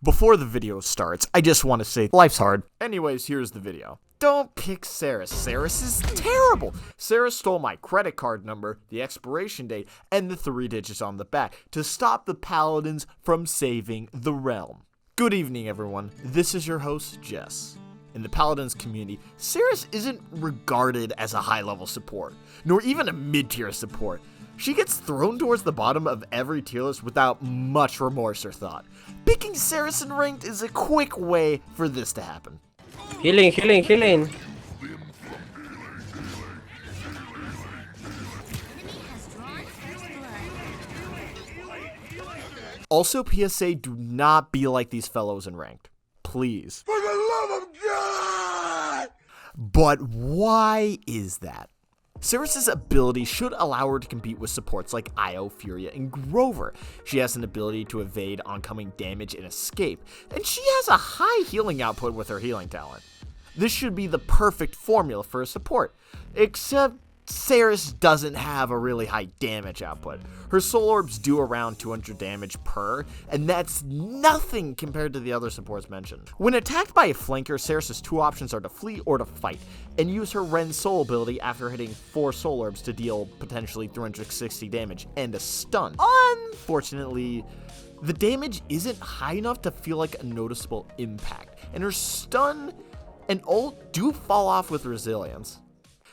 Before the video starts, I just want to say life's hard. Anyways, here's the video. Don't pick Seris. Seris is terrible. Seris stole my credit card number, the expiration date, and the 3 digits on the back to stop the paladins from saving the realm. Good evening, everyone. This is your host, Jess. In the Paladins community, Seris isn't regarded as a high-level support, nor even a mid-tier support. She gets thrown towards the bottom of every tier list without much remorse or thought. Picking Seris in ranked is a quick way for this to happen. Healing, healing, healing. Also, PSA, do not be like these fellows in ranked. Please. For the love of God! But why is that? Seris' ability should allow her to compete with supports like Io, Furia, and Grover. She has an ability to evade oncoming damage and escape, and she has a high healing output with her healing talent. This should be the perfect formula for a support, except Seris doesn't have a really high damage output. Her soul orbs do around 200 damage per, and that's nothing compared to the other supports mentioned. When attacked by a flanker, Seris' 2 options are to flee or to fight, and use her Ren soul ability after hitting 4 soul orbs to deal potentially 360 damage and a stun. Unfortunately, the damage isn't high enough to feel like a noticeable impact, and her stun and ult do fall off with resilience,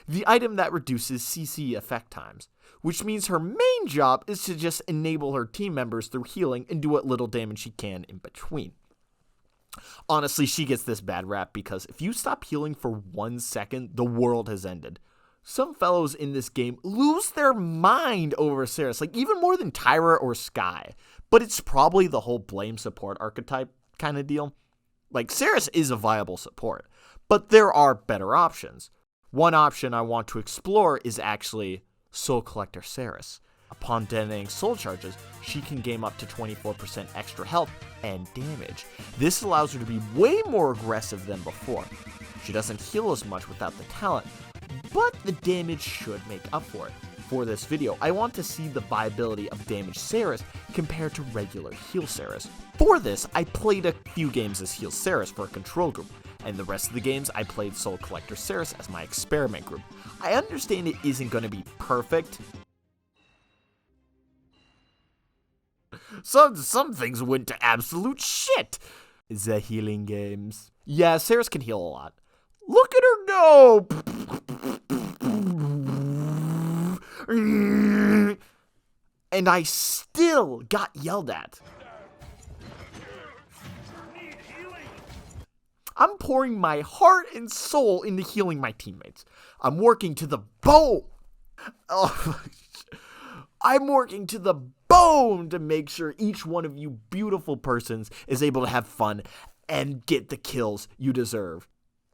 the item that reduces CC effect times, which means her main job is to just enable her team members through healing and do what little damage she can in between. Honestly, she gets this bad rap because if you stop healing for 1 second, the world has ended. Some fellows in this game lose their mind over Seris, like even more than Tyra or Skye, but it's probably the whole blame support archetype kind of deal. Like, Seris is a viable support, but there are better options. One option I want to explore is actually Soul Collector Seris. Upon detonating soul charges, she can gain up to 24% extra health and damage. This allows her to be way more aggressive than before. She doesn't heal as much without the talent, but the damage should make up for it. For this video, I want to see the viability of damage Seris compared to regular heal Seris. For this, I played a few games as heal Seris for a control group, and the rest of the games I played Soul Collector Seris as my experiment group. I understand it isn't going to be perfect. Some things went to absolute shit. The healing games. Yeah, Seris can heal a lot. Look at her go! And I still got yelled at. I'm pouring my heart and soul into healing my teammates. I'm working to the bone. I'm working to the bone to make sure each one of you beautiful persons is able to have fun and get the kills you deserve.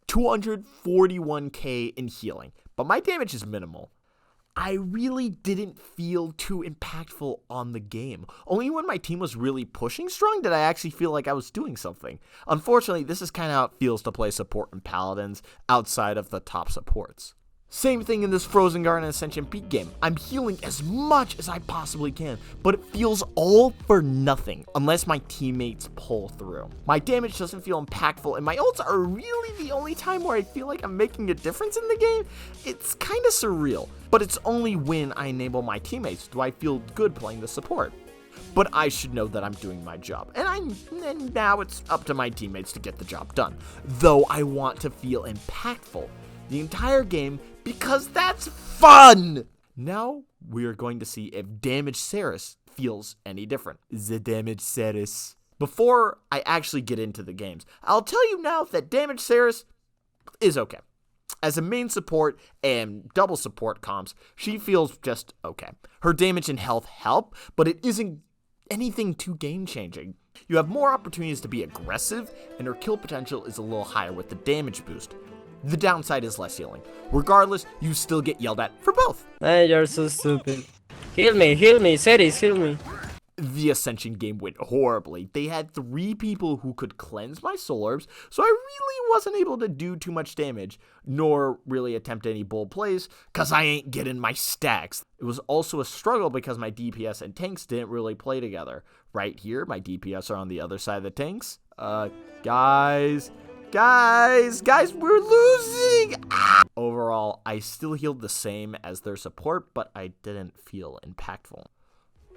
241k in healing, but my damage is minimal. I really didn't feel too impactful on the game. Only when my team was really pushing strong did I actually feel like I was doing something. Unfortunately, this is kind of how it feels to play support in Paladins outside of the top supports. Same thing in this Frozen Garden Ascension Peak game. I'm healing as much as I possibly can, but it feels all for nothing unless my teammates pull through. My damage doesn't feel impactful, and my ults are really the only time where I feel like I'm making a difference in the game. It's kind of surreal, but it's only when I enable my teammates do I feel good playing the support. But I should know that I'm doing my job, and now it's up to my teammates to get the job done. Though I want to feel impactful the entire game because that's fun! Now we are going to see if damage Seris feels any different. The damage Seris. Before I actually get into the games, I'll tell you now that damage Seris is okay. As a main support and double support comps, she feels just okay. Her damage and health help, but it isn't anything too game-changing. You have more opportunities to be aggressive, and her kill potential is a little higher with the damage boost. The downside is less healing. Regardless, you still get yelled at for both. Hey, you're so stupid. Heal me, Seris, heal me. The Ascension game went horribly. They had 3 people who could cleanse my soul orbs, so I really wasn't able to do too much damage, nor really attempt any bold plays, cause I ain't getting my stacks. It was also a struggle because my DPS and tanks didn't really play together. Right here, my DPS are on the other side of the tanks. Guys, we're losing! Ah! Overall, I still healed the same as their support, but I didn't feel impactful.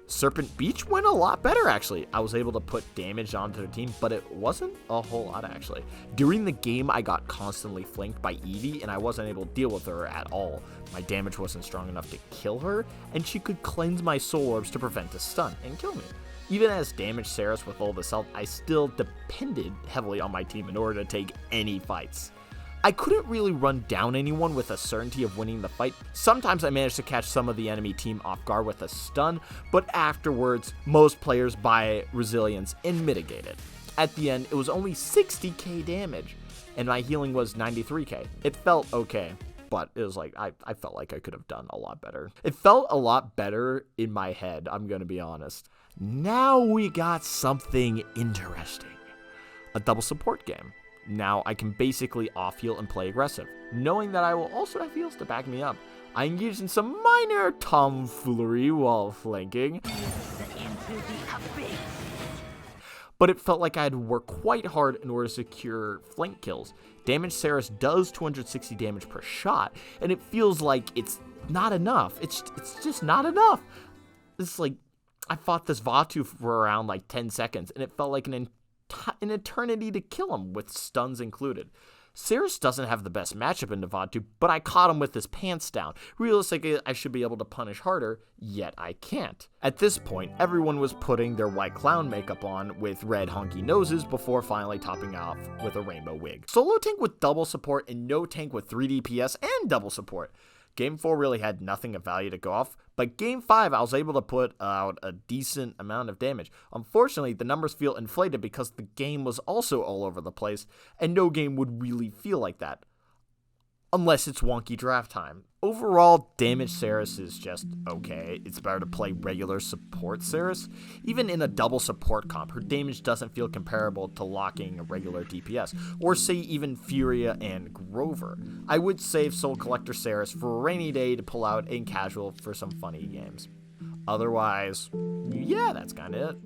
Serpent Beach went a lot better, actually. I was able to put damage onto their team, but it wasn't a whole lot, actually. During the game, I got constantly flanked by Evie, and I wasn't able to deal with her at all. My damage wasn't strong enough to kill her, and she could cleanse my soul orbs to prevent a stun and kill me. Even as damaged Seris with all this health, I still depended heavily on my team in order to take any fights. I couldn't really run down anyone with a certainty of winning the fight. Sometimes I managed to catch some of the enemy team off guard with a stun, but afterwards, most players buy resilience and mitigate it. At the end, it was only 60k damage, and my healing was 93k. It felt okay, but it was like, I felt like I could have done a lot better. It felt a lot better in my head, I'm gonna be honest. Now we got something interesting. A double support game. Now I can basically off-heal and play aggressive, knowing that I will also have heals to back me up. I engaged in some minor tomfoolery while flanking, but it felt like I had to work quite hard in order to secure flank kills. Damage Seris does 260 damage per shot, and it feels like it's not enough. It's just not enough. It's like, I fought this Vatu for around like 10 seconds, and it felt like an eternity to kill him, with stuns included. Seris doesn't have the best matchup in Vatu, but I caught him with his pants down. Realistically, I should be able to punish harder, yet I can't. At this point, everyone was putting their white clown makeup on with red honky noses before finally topping off with a rainbow wig. Solo tank with double support and no tank with 3 DPS and double support. Game 4 really had nothing of value to go off, but Game 5 I was able to put out a decent amount of damage. Unfortunately, the numbers feel inflated because the game was also all over the place, and no game would really feel like that. Unless it's wonky draft time. Overall, damage Seris is just okay. It's better to play regular support Seris. Even in a double support comp, her damage doesn't feel comparable to locking a regular DPS, or say even Furia and Grover. I would save Soul Collector Seris for a rainy day to pull out in casual for some funny games. Otherwise, yeah, that's kinda it.